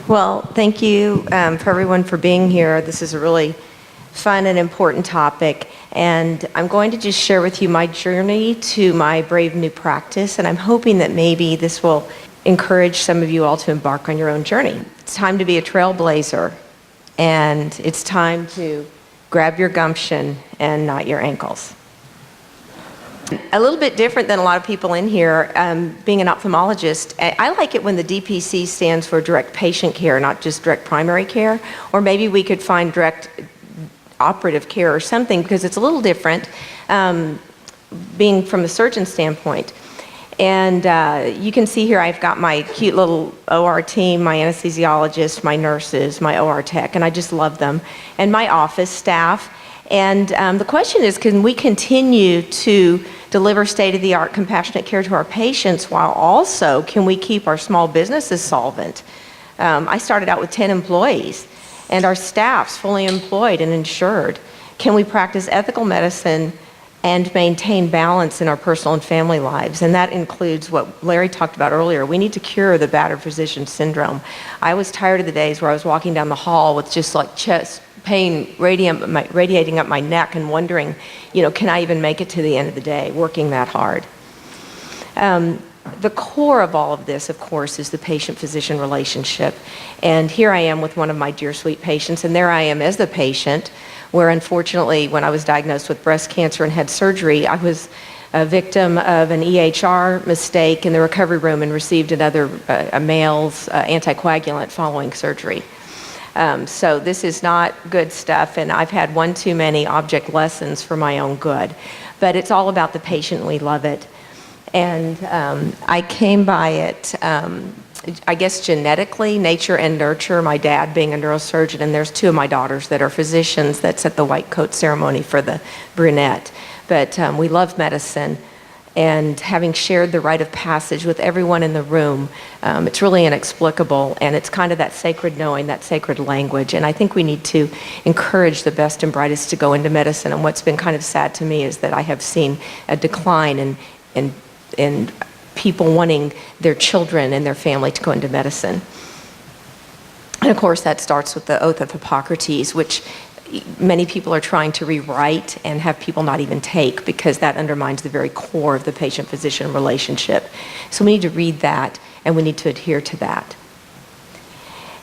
Well, thank you for everyone for being here. This is a really fun and important topic, and I'm going to just share with you my journey to my brave new practice, and I'm hoping that maybe this will encourage some of you all to embark on your own journey. It's time to be a trailblazer, and it's time to grab your gumption and not your ankles. A little bit different than a lot of people in here, being an ophthalmologist, I like it when the DPC stands for direct patient care, not just direct primary care, or maybe we could find direct operative care or something, because it's a little different being from a surgeon standpoint. And you can see here I've got my cute little OR team, my anesthesiologist, my nurses, my OR tech, and I just love them, and my office staff. And the question is, can we continue to deliver state-of-the-art compassionate care to our patients while also can we keep our small businesses solvent? I started out with 10 employees and our staff's fully employed and insured. Can we practice ethical medicine and maintain balance in our personal and family lives? And that includes what Larry talked about earlier. We need to cure the battered physician syndrome. I was tired of the days where I was walking down the hall with just like chest pain radiating up my neck and wondering, can I even make it to the end of the day, working that hard? The core of all of this, of course, is the patient-physician relationship. And here I am with one of my dear sweet patients, and there I am as the patient, where unfortunately when I was diagnosed with breast cancer and had surgery, I was a victim of an EHR mistake in the recovery room and received a male's anticoagulant following surgery. So this is not good stuff, and I've had one too many object lessons for my own good. But it's all about the patient, and we love it. And I came by it, I guess genetically, nature and nurture, my dad being a neurosurgeon, and there's two of my daughters that are physicians. That's at the white coat ceremony for the brunette. But we love medicine. And having shared the rite of passage with everyone in the room, it's really inexplicable, and it's kind of that sacred knowing, that sacred language. And I think we need to encourage the best and brightest to go into medicine. And what's been kind of sad to me is that I have seen a decline in people wanting their children and their family to go into medicine. And of course that starts with the Oath of Hippocrates, which many people are trying to rewrite and have people not even take, because that undermines the very core of the patient-physician relationship. So we need to read that, and we need to adhere to that.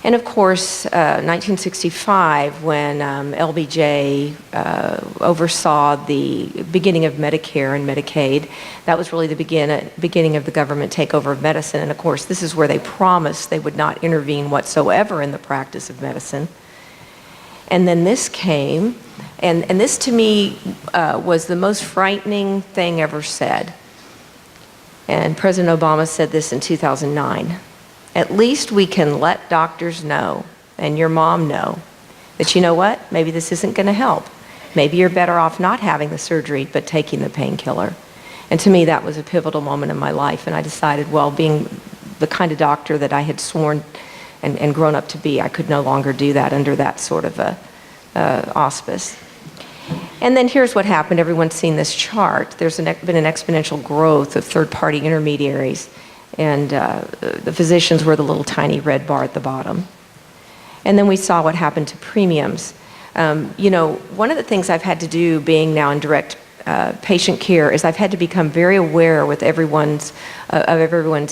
And of course, 1965, when LBJ oversaw the beginning of Medicare and Medicaid, that was really the beginning of the government takeover of medicine. And of course, this is where they promised they would not intervene whatsoever in the practice of medicine. And then this came, and this to me was the most frightening thing ever said. And President Obama said this in 2009. At least we can let doctors know, and your mom know, that you know what, maybe this isn't going to help. Maybe you're better off not having the surgery, but taking the painkiller. And to me, that was a pivotal moment in my life, and I decided, well, being the kind of doctor that I had sworn and grown up to be, I could no longer do that under that sort of a auspice. And then here's what happened. Everyone's seen this chart. There's been an exponential growth of third-party intermediaries, and the physicians were the little tiny red bar at the bottom. And then we saw what happened to premiums. One of the things I've had to do, being now in direct patient care, is I've had to become very aware with everyone's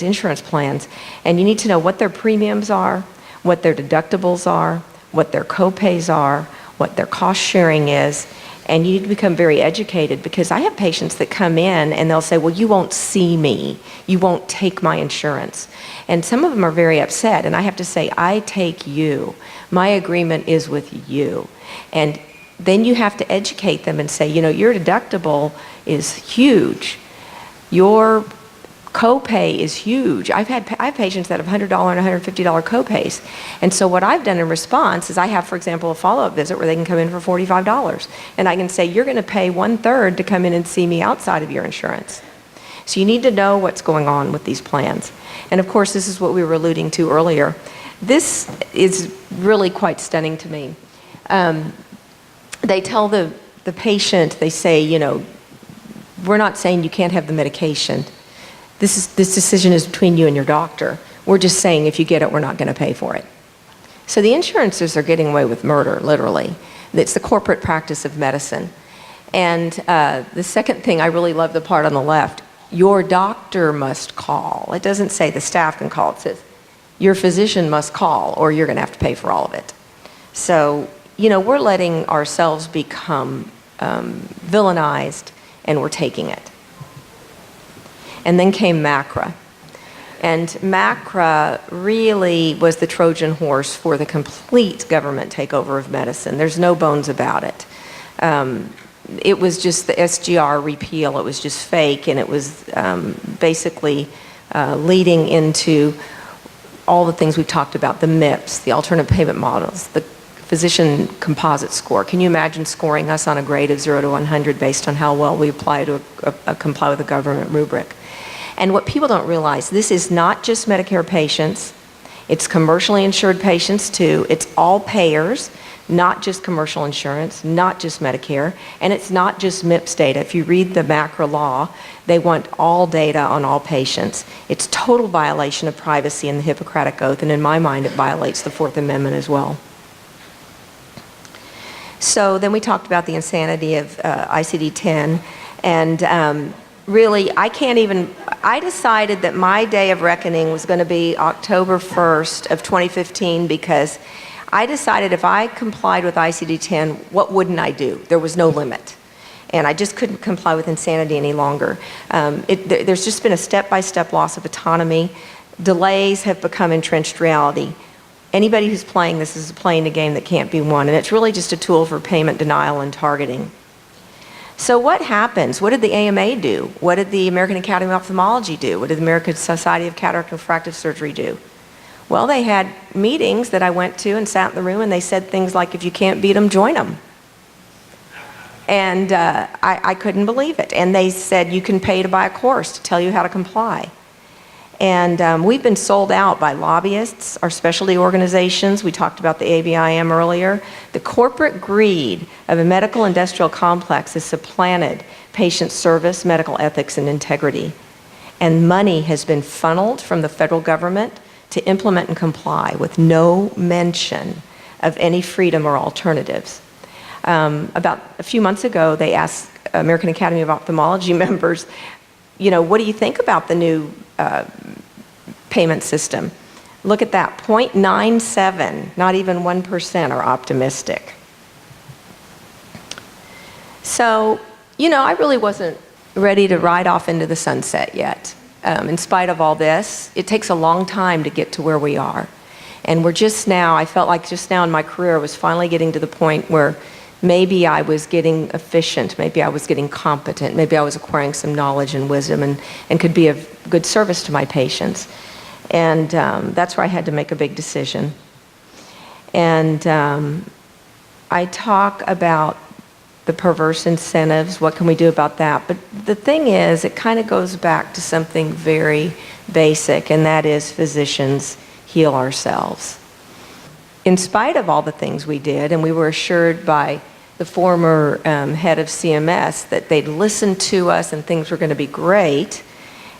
insurance plans. And you need to know what their premiums are, what their deductibles are, what their co-pays are, what their cost sharing is. And you need to become very educated, because I have patients that come in and they'll say, well, you won't see me. You won't take my insurance. And some of them are very upset. And I have to say, I take you. My agreement is with you. And then you have to educate them and say, your deductible is huge. Your copay is huge. I have patients that have $100 and $150 copays. And so what I've done in response is I have, for example, a follow-up visit where they can come in for $45. And I can say, you're going to pay 1/3 to come in and see me outside of your insurance. So you need to know what's going on with these plans. And of course, this is what we were alluding to earlier. This is really quite stunning to me. They tell the patient, they say, we're not saying you can't have the medication. This decision is between you and your doctor. We're just saying if you get it, we're not going to pay for it. So the insurances are getting away with murder, literally. It's the corporate practice of medicine. And the second thing, I really love the part on the left, your doctor must call. It doesn't say the staff can call, it says your physician must call or you're gonna have to pay for all of it. So, we're letting ourselves become villainized and we're taking it. And then came MACRA. And MACRA really was the Trojan horse for the complete government takeover of medicine. There's no bones about it. It was just the SGR repeal. It was just fake, and it was basically leading into all the things we've talked about, the MIPS, the alternative payment models, the physician composite score. Can you imagine scoring us on a grade of 0 to 100 based on how well we apply to comply with a government rubric? And what people don't realize, this is not just Medicare patients, it's commercially insured patients too, it's all payers, not just commercial insurance, not just Medicare, and it's not just MIPS data. If you read the MACRA law, they want all data on all patients. It's total violation of privacy and the Hippocratic Oath, and in my mind it violates the Fourth Amendment as well. So then we talked about the insanity of ICD-10, and really, I decided that my day of reckoning was going to be October 1st of 2015 because I decided if I complied with ICD-10, what wouldn't I do? There was no limit. And I just couldn't comply with insanity any longer. There's just been a step-by-step loss of autonomy. Delays have become entrenched reality. Anybody who's playing this is playing a game that can't be won, and it's really just a tool for payment denial and targeting. So what happens? What did the AMA do? What did the American Academy of Ophthalmology do? What did the American Society of Cataract and Refractive Surgery do? Well, they had meetings that I went to and sat in the room, and they said things like, if you can't beat them, join them. And I couldn't believe it. And they said, you can pay to buy a course to tell you how to comply. And we've been sold out by lobbyists, our specialty organizations. We talked about the ABIM earlier. The corporate greed of a medical industrial complex has supplanted patient service, medical ethics, and integrity. And money has been funneled from the federal government to implement and comply with no mention of any freedom or alternatives. About a few months ago, they asked American Academy of Ophthalmology members, what do you think about the new payment system? Look at that, 0.97, not even 1% are optimistic. So, I really wasn't ready to ride off into the sunset yet. In spite of all this, it takes a long time to get to where we are. And I felt like just now in my career, I was finally getting to the point where maybe I was getting efficient, maybe I was getting competent, maybe I was acquiring some knowledge and wisdom and could be of good service to my patients. And that's where I had to make a big decision. And I talk about the perverse incentives, what can we do about that? But the thing is, it kind of goes back to something very basic, and that is physicians heal ourselves. In spite of all the things we did, and we were assured by the former head of CMS that they'd listen to us and things were going to be great,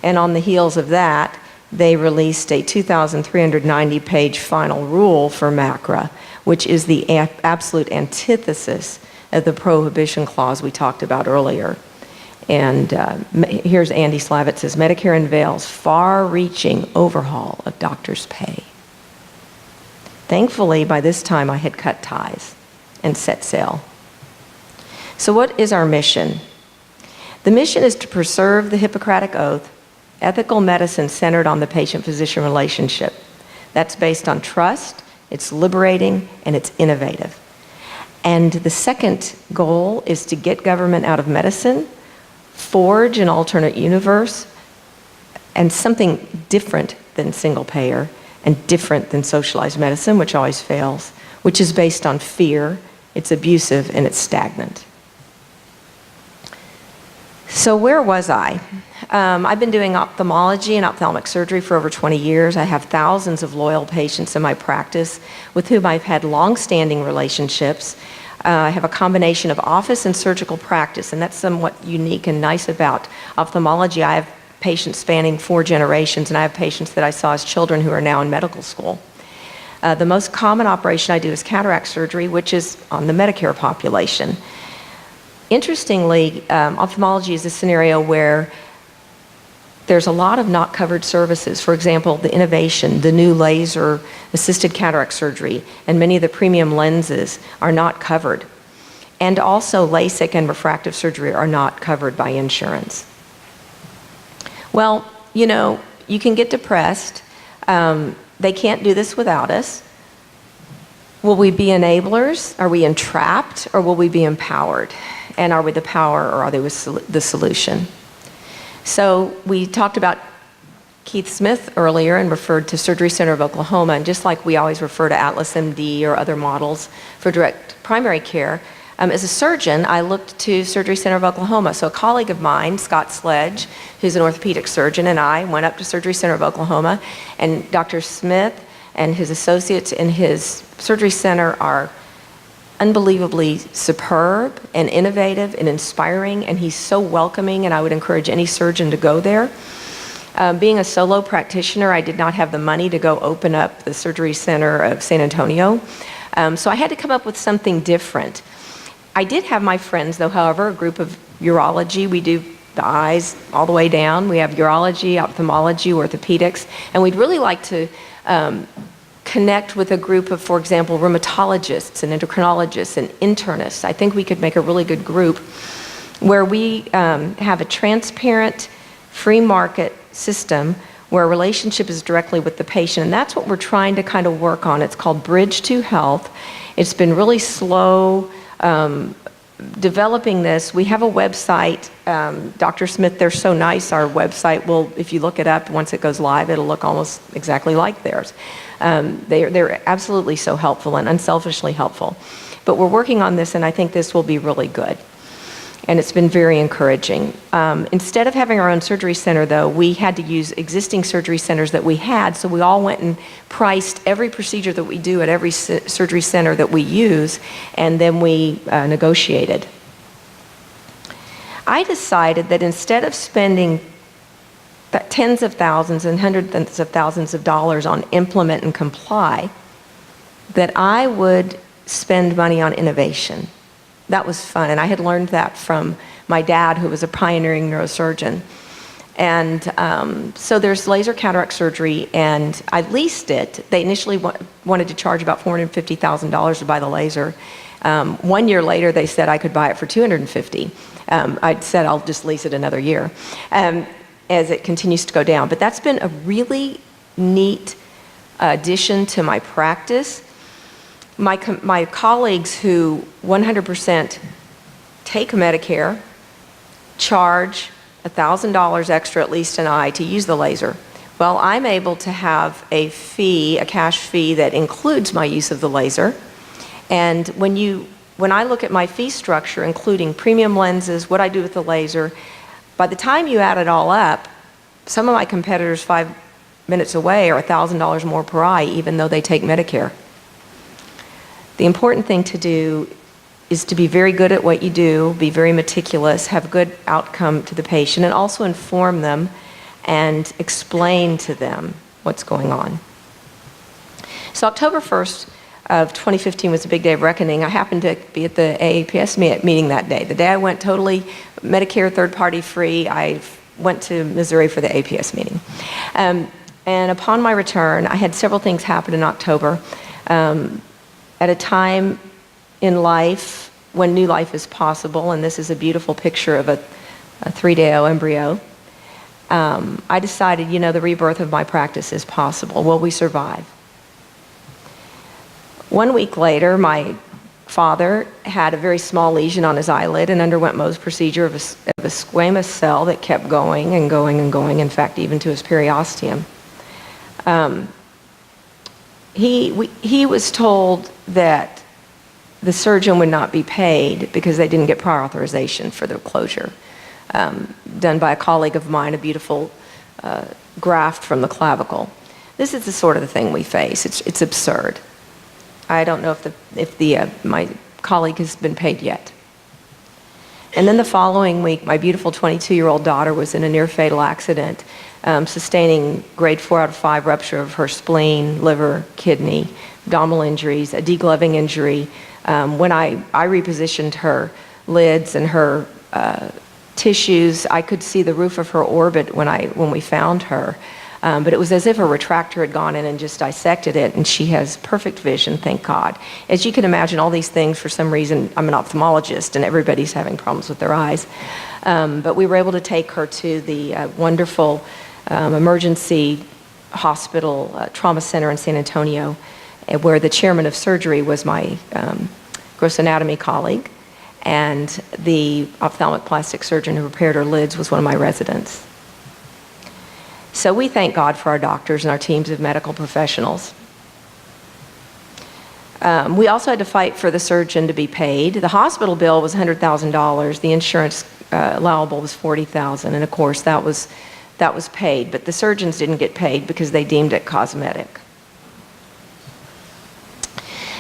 and on the heels of that, they released a 2,390-page final rule for MACRA, which is the absolute antithesis of the prohibition clause we talked about earlier. And here's Andy Slavitt says, Medicare unveils far-reaching overhaul of doctors' pay. Thankfully, by this time, I had cut ties and set sail. So what is our mission? The mission is to preserve the Hippocratic Oath, ethical medicine centered on the patient-physician relationship. That's based on trust, it's liberating, and it's innovative. And the second goal is to get government out of medicine, forge an alternate universe, and something different than single payer and different than socialized medicine, which always fails, which is based on fear, it's abusive, and it's stagnant. So where was I? I've been doing ophthalmology and ophthalmic surgery for over 20 years. I have thousands of loyal patients in my practice with whom I've had long-standing relationships. I have a combination of office and surgical practice, and that's somewhat unique and nice about ophthalmology. I have patients spanning 4 generations, and I have patients that I saw as children who are now in medical school. The most common operation I do is cataract surgery, which is on the Medicare population. Interestingly, ophthalmology is a scenario where there's a lot of not covered services. For example, the innovation, the new laser-assisted cataract surgery, and many of the premium lenses are not covered. And also LASIK and refractive surgery are not covered by insurance. Well, you know, you can get depressed. They can't do this without us. Will we be enablers? Are we entrapped? Or will we be empowered? And are we the power, or are they the solution? So we talked about Keith Smith earlier and referred to Surgery Center of Oklahoma. And just like we always refer to Atlas MD or other models for direct primary care, as a surgeon, I looked to Surgery Center of Oklahoma. So a colleague of mine, Scott Sledge, who's an orthopedic surgeon, and I went up to Surgery Center of Oklahoma, and Dr. Smith and his associates in his surgery center are unbelievably superb and innovative and inspiring, and he's so welcoming, and I would encourage any surgeon to go there. Being a solo practitioner, I did not have the money to go open up the Surgery Center of San Antonio, so I had to come up with something different. I did have my friends, though, however, a group of urology. We do the eyes all the way down. We have urology, ophthalmology, orthopedics, and we'd really like to connect with a group of, for example, rheumatologists and endocrinologists and internists. I think we could make a really good group where we have a transparent, free market system where a relationship is directly with the patient. And that's what we're trying to kind of work on. It's called Bridge to Health. It's been really slow developing this. We have a website. Dr. Smith, they're so nice. Our website will, if you look it up, once it goes live, it'll look almost exactly like theirs. They're absolutely so helpful and unselfishly helpful. But we're working on this, and I think this will be really good. And it's been very encouraging. Instead of having our own surgery center, though, we had to use existing surgery centers that we had, so we all went and priced every procedure that we do at every surgery center that we use, and then we negotiated. I decided that instead of spending tens of thousands and hundreds of thousands of dollars on implement and comply, that I would spend money on innovation. That was fun, and I had learned that from my dad, who was a pioneering neurosurgeon. And so there's laser cataract surgery, and I leased it. They initially wanted to charge about $450,000 to buy the laser. 1 year later, they said I could buy it for $250,000. I said I'll just lease it another year as it continues to go down. But that's been a really neat addition to my practice. My colleagues who 100% take Medicare charge $1,000 extra, at least an eye, to use the laser. Well, I'm able to have a fee, a cash fee, that includes my use of the laser. And when I look at my fee structure, including premium lenses, what I do with the laser, by the time you add it all up, some of my competitors 5 minutes away are $1,000 more per eye, even though they take Medicare. The important thing to do is to be very good at what you do, be very meticulous, have good outcome to the patient, and also inform them and explain to them what's going on. So October 1st of 2015 was a big day of reckoning. I happened to be at the AAPS meeting that day. The day I went totally Medicare third-party free, I went to Missouri for the APS meeting. And upon my return, I had several things happen in October. At a time in life when new life is possible, and this is a beautiful picture of a 3-day-old embryo, I decided, the rebirth of my practice is possible. Will we survive? 1 week later, my father had a very small lesion on his eyelid and underwent Mohs procedure of a squamous cell that kept going and going and going, in fact, even to his periosteum. He was told that the surgeon would not be paid because they didn't get prior authorization for the closure, done by a colleague of mine, a beautiful graft from the clavicle. This is the sort of the thing we face. It's absurd. I don't know if my colleague has been paid yet. And then the following week, my beautiful 22-year-old daughter was in a near-fatal accident sustaining grade 4 out of 5 rupture of her spleen, liver, kidney, abdominal injuries, a degloving injury. When I repositioned her lids and her tissues, I could see the roof of her orbit when we found her. But it was as if a retractor had gone in and just dissected it, and she has perfect vision, thank God. As you can imagine, all these things, for some reason, I'm an ophthalmologist, and everybody's having problems with their eyes. But we were able to take her to the wonderful emergency hospital trauma center in San Antonio, where the chairman of surgery was my gross anatomy colleague, and the ophthalmic plastic surgeon who repaired her lids was one of my residents. So we thank God for our doctors and our teams of medical professionals. We also had to fight for the surgeon to be paid. The hospital bill was $100,000. The insurance allowable was $40,000, and of course that was paid. But the surgeons didn't get paid because they deemed it cosmetic.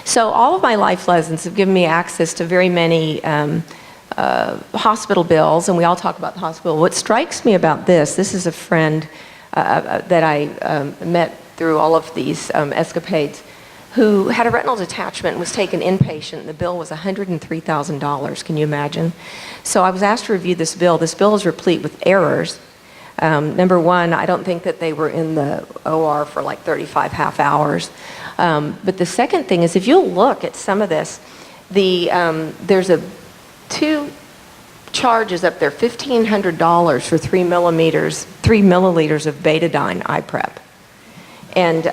So all of my life lessons have given me access to very many hospital bills, and we all talk about the hospital. What strikes me about this is a friend that I met through all of these escapades, who had a retinal detachment and was taken inpatient, and the bill was $103,000. Can you imagine? So I was asked to review this bill. This bill is replete with errors. Number one, I don't think that they were in the OR for like 35 half hours. But the second thing is, if you'll look at some of this, there's two charges up there, $1,500 for 3 milliliters of betadine eye prep, and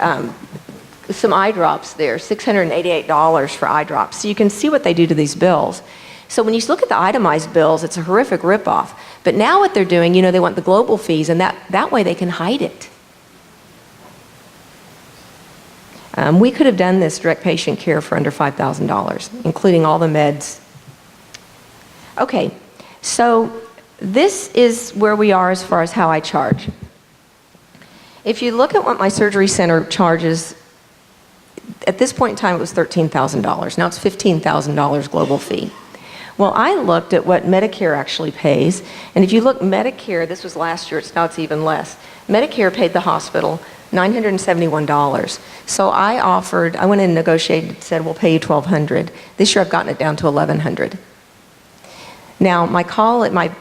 some eye drops there, $688 for eye drops. So you can see what they do to these bills. So when you look at the itemized bills, it's a horrific ripoff. But now what they're doing, they want the global fees, and that way they can hide it. We could have done this direct patient care for under $5,000, including all the meds. Okay, so this is where we are as far as how I charge. If you look at what my surgery center charges, at this point in time it was $13,000. Now it's $15,000 global fee. Well, I looked at what Medicare actually pays, and if you look, Medicare, this was last year, now it's even less. Medicare paid the hospital $971. So I went in and negotiated, said, we'll pay you $1,200. This year I've gotten it down to $1,100. Now, my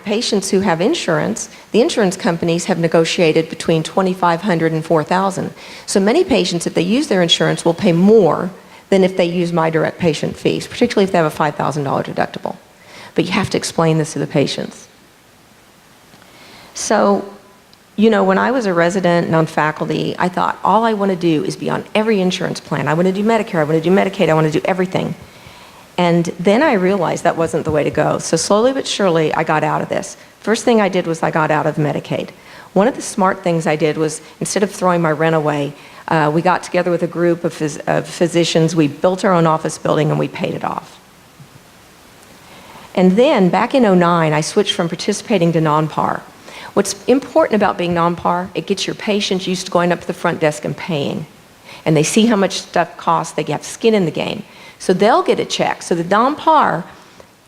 patients who have insurance, the insurance companies have negotiated between $2,500 and $4,000. So many patients, if they use their insurance, will pay more than if they use my direct patient fees, particularly if they have a $5,000 deductible. But you have to explain this to the patients. So, when I was a resident and on faculty, I thought, all I want to do is be on every insurance plan. I want to do Medicare, I want to do Medicaid, I want to do everything. And then I realized that wasn't the way to go. So slowly but surely, I got out of this. First thing I did was I got out of Medicaid. One of the smart things I did was, instead of throwing my rent away, we got together with a group of physicians, we built our own office building, and we paid it off. And then, back in '09, I switched from participating to non-par. What's important about being non-par, it gets your patients used to going up to the front desk and paying. And they see how much stuff costs, they have skin in the game. So they'll get a check. So the non-par,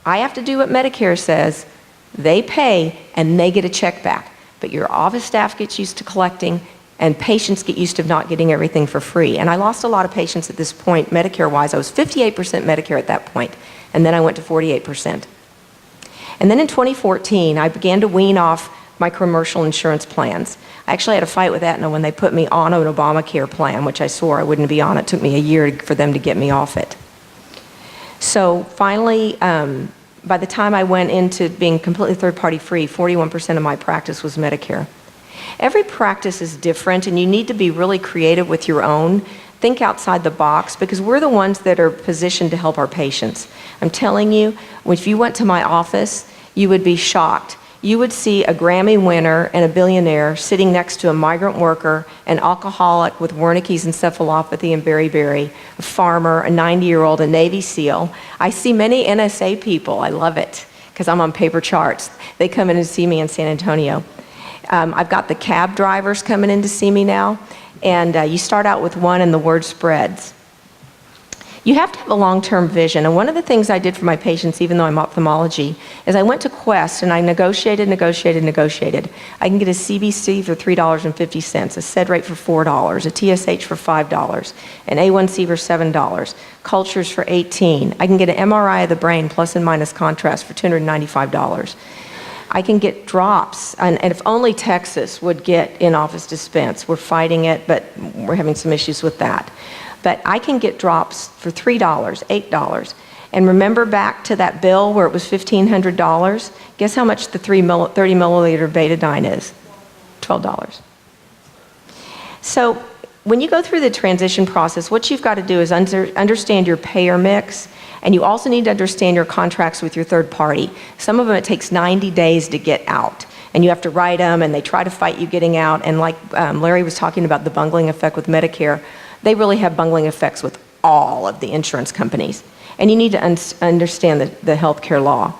I have to do what Medicare says, they pay, and they get a check back. But your office staff gets used to collecting, and patients get used to not getting everything for free. And I lost a lot of patients at this point, Medicare-wise. I was 58% Medicare at that point, and then I went to 48%. And then in 2014, I began to wean off my commercial insurance plans. I actually had a fight with Aetna when they put me on an Obamacare plan, which I swore I wouldn't be on. It took me a year for them to get me off it. So finally, by the time I went into being completely third-party free, 41% of my practice was Medicare. Every practice is different, and you need to be really creative with your own. Think outside the box, because we're the ones that are positioned to help our patients. I'm telling you, if you went to my office, you would be shocked. You would see a Grammy winner and a billionaire sitting next to a migrant worker, an alcoholic with Wernicke's encephalopathy and beriberi, a farmer, a 90-year-old, a Navy SEAL. I see many NSA people. I love it, because I'm on paper charts. They come in and see me in San Antonio. I've got the cab drivers coming in to see me now, and you start out with one and the word spreads. You have to have a long-term vision, and one of the things I did for my patients, even though I'm ophthalmology, is I went to Quest and I negotiated. I can get a CBC for $3.50, a SED rate for $4, a TSH for $5, an A1C for $7, cultures for $18. I can get an MRI of the brain plus and minus contrast for $295. I can get drops, and if only Texas would get in-office dispense. We're fighting it, but we're having some issues with that. But I can get drops for $3, $8. And remember back to that bill where it was $1,500? Guess how much the 30 milliliter betadine is? $12. So when you go through the transition process, what you've got to do is understand your payer mix, and you also need to understand your contracts with your third party. Some of them, it takes 90 days to get out, and you have to write them, and they try to fight you getting out. And like Larry was talking about the bungling effect with Medicare, they really have bungling effects with all of the insurance companies. And you need to understand the healthcare law.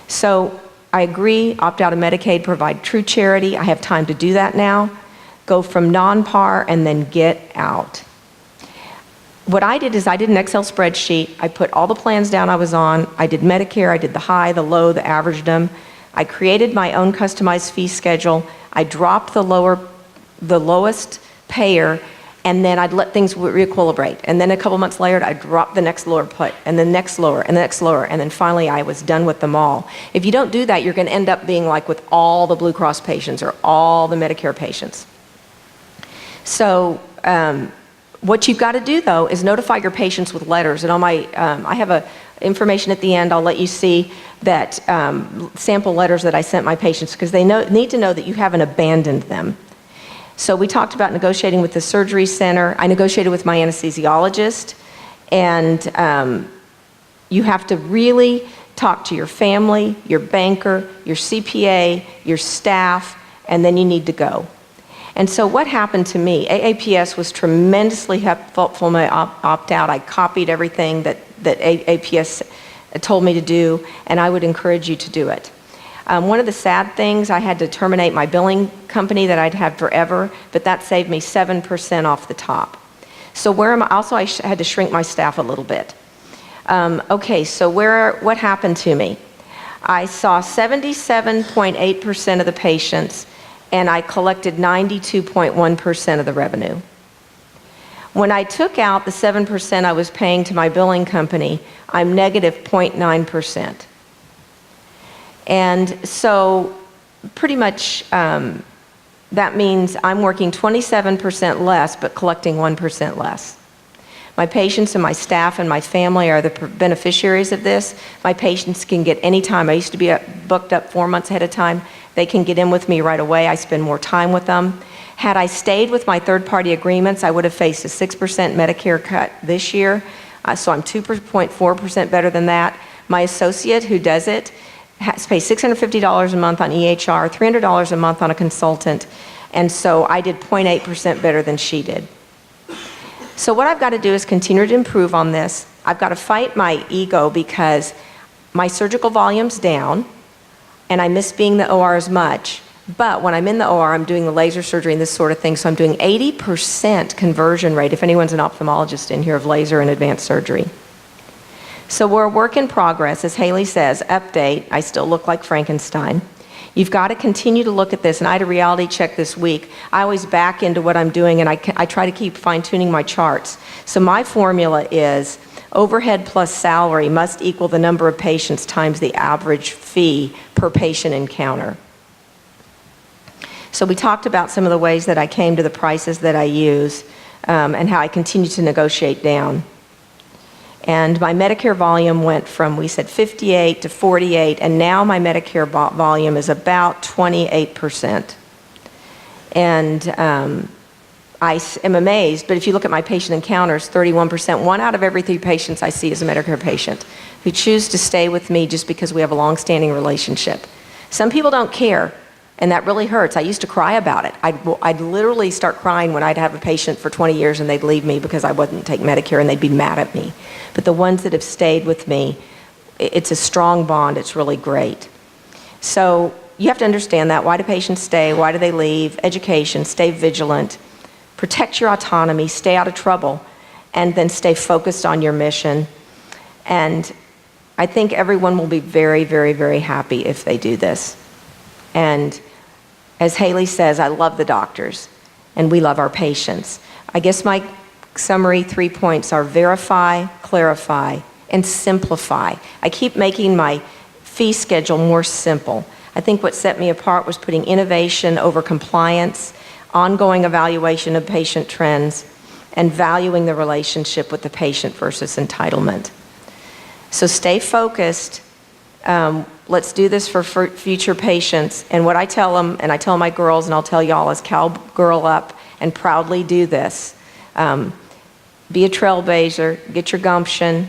So I agree, opt out of Medicaid, provide true charity. I have time to do that now. Go from non-par and then get out. What I did is I did an Excel spreadsheet. I put all the plans down I was on. I did Medicare, I did the high, the low, the averaged them. I created my own customized fee schedule. I dropped the lowest payer, and then I'd let things re-equilibrate. And then a couple months later, I'd drop the next lower put, and the next lower, and the next lower, and then finally I was done with them all. If you don't do that, you're gonna end up being like with all the Blue Cross patients or all the Medicare patients. So what you've got to do though is notify your patients with letters. And on my, I have information at the end, I'll let you see that sample letters that I sent my patients, because they need to know that you haven't abandoned them. So we talked about negotiating with the surgery center. I negotiated with my anesthesiologist, and you have to really talk to your family, your banker, your CPA, your staff, and then you need to go. And so what happened to me, AAPS was tremendously helpful in my opt-out. I copied everything that AAPS told me to do, and I would encourage you to do it. One of the sad things, I had to terminate my billing company that I'd had forever, but that saved me 7% off the top. So where am I? Also, I had to shrink my staff a little bit. Okay, so what happened to me? I saw 77.8% of the patients, and I collected 92.1% of the revenue. When I took out the 7% I was paying to my billing company, I'm negative 0.9%. And so pretty much that means I'm working 27% less but collecting 1% less. My patients and my staff and my family are the beneficiaries of this. My patients can get any time. I used to be booked up 4 months ahead of time. They can get in with me right away. I spend more time with them. Had I stayed with my third-party agreements, I would have faced a 6% Medicare cut this year. So I'm 2.4% better than that. My associate who does it has to pay $650 a month on EHR, $300 a month on a consultant. And so I did 0.8% better than she did. So what I've got to do is continue to improve on this. I've got to fight my ego because my surgical volume's down, and I miss being in the OR as much. But when I'm in the OR, I'm doing the laser surgery and this sort of thing, so I'm doing 80% conversion rate, if anyone's an ophthalmologist in here, of laser and advanced surgery. So we're a work in progress. As Haley says, update, I still look like Frankenstein. You've got to continue to look at this, and I had a reality check this week. I always back into what I'm doing, and I try to keep fine-tuning my charts. So my formula is overhead plus salary must equal the number of patients times the average fee per patient encounter. So we talked about some of the ways that I came to the prices that I use and how I continue to negotiate down. And my Medicare volume went from, we said 58 to 48, and now my Medicare volume is about 28%. And I am amazed, but if you look at my patient encounters, 31%, 1 out of every 3 patients I see is a Medicare patient who choose to stay with me just because we have a long-standing relationship. Some people don't care, and that really hurts. I used to cry about it. I'd literally start crying when I'd have a patient for 20 years and they'd leave me because I wouldn't take Medicare, and they'd be mad at me. But the ones that have stayed with me, it's a strong bond. It's really great. So you have to understand that. Why do patients stay? Why do they leave? Education, stay vigilant, protect your autonomy, stay out of trouble. and then stay focused on your mission. And I think everyone will be very, very, very happy if they do this. And as Haley says, I love the doctors, and we love our patients. I guess my summary 3 points are verify, clarify, and simplify. I keep making my fee schedule more simple. I think what set me apart was putting innovation over compliance, ongoing evaluation of patient trends, and valuing the relationship with the patient versus entitlement. So stay focused. Let's do this for future patients. And what I tell them, and I tell my girls, and I'll tell y'all, is cowgirl up and proudly do this. Be a trailblazer, get your gumption.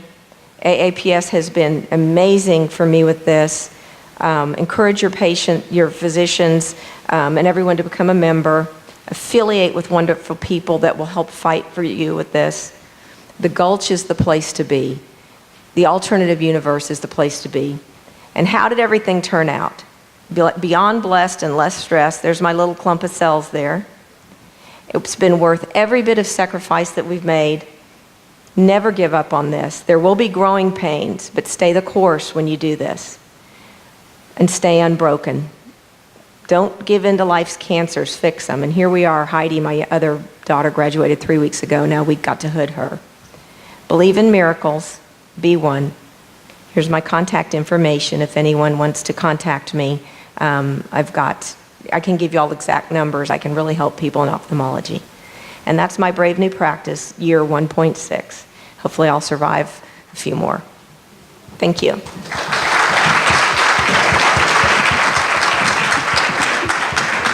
AAPS has been amazing for me with this. Encourage your patient, your physicians, and everyone to become a member. Affiliate with wonderful people that will help fight for you with this. The Gulch is the place to be. The alternative universe is the place to be. And how did everything turn out? Beyond blessed and less stressed. There's my little clump of cells there. It's been worth every bit of sacrifice that we've made. Never give up on this. There will be growing pains, but stay the course when you do this. And stay unbroken. Don't give in to life's cancers, fix them. And here we are, Heidi, my other daughter, graduated 3 weeks ago. Now we got to hood her. Believe in miracles. Be one. Here's my contact information if anyone wants to contact me. I can give you all exact numbers. I can really help people in ophthalmology. And that's my Brave New Practice, year 1.6. Hopefully I'll survive a few more. Thank you.